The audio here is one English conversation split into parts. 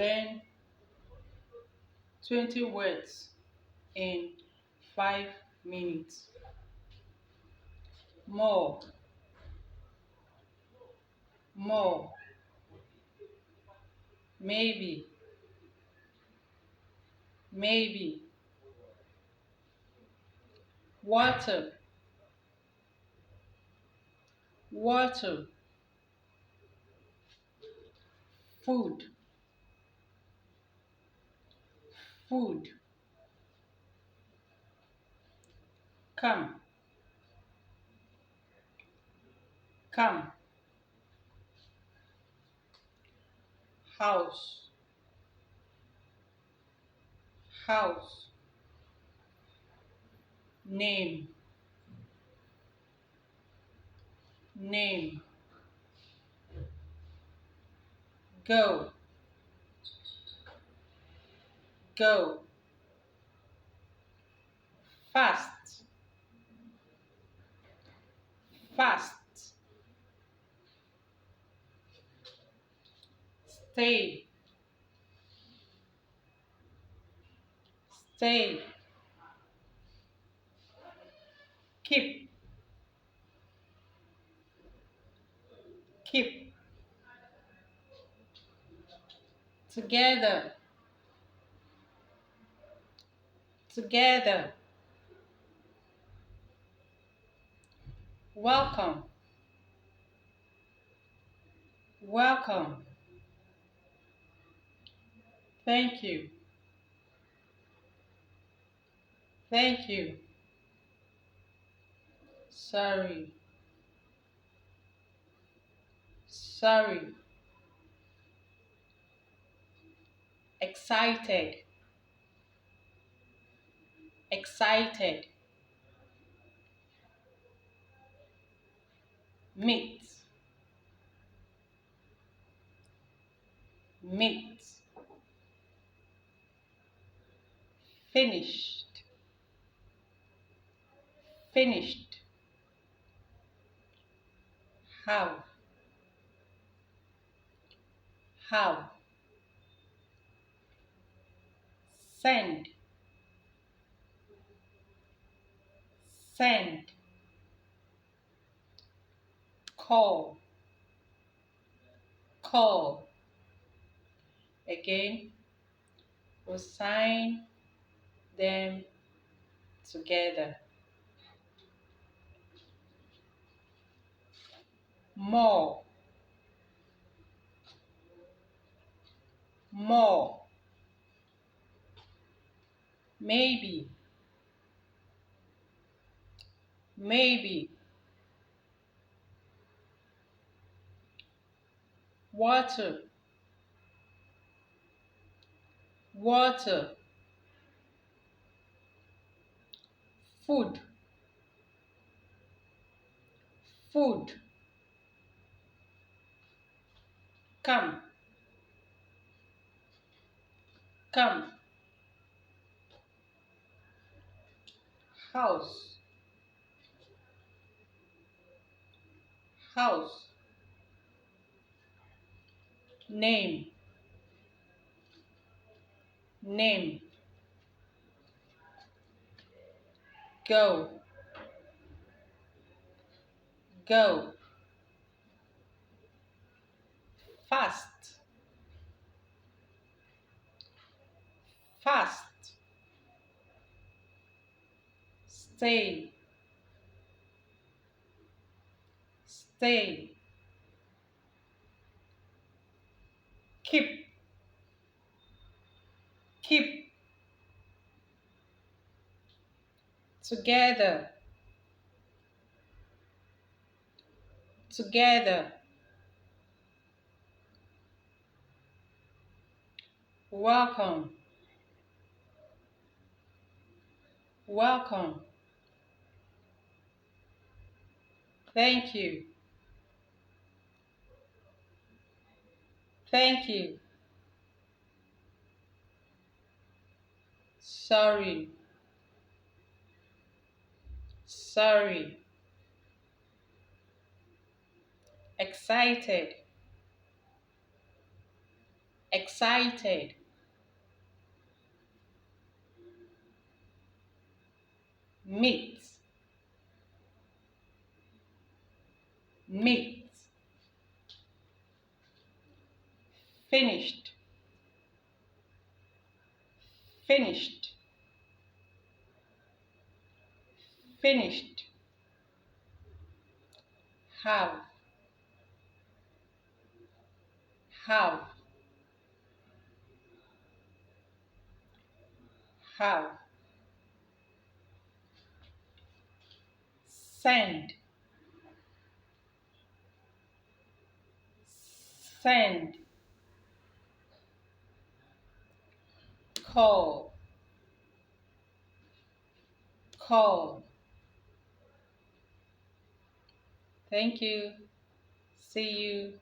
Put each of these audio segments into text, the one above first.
Learn 20 words in 5 minutes. More, more, maybe, maybe. Water, water. Food, food. Come, come. House, house. Name, name. Go, go. Fast, fast. Stay, stay. Keep, keep. Together, together. Welcome, welcome. Thank you, thank you. Sorry, sorry. Excited, excited. Meet, meet. Finished, finished. How, how. Send, send. Call, call. Again, we'll sign them together. More, more. Maybe, maybe. Water, water. Food, food. Come, come. House, house. Name, name. Go, go. Fast, fast. Stay, stay. Keep, keep. Together, together. Welcome, welcome. Thank you, thank you. Sorry, sorry. Excited, excited, meet, meet, finished, finished, finished, have, have, have, send, send, call, call. Thank you. See you.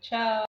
Ciao.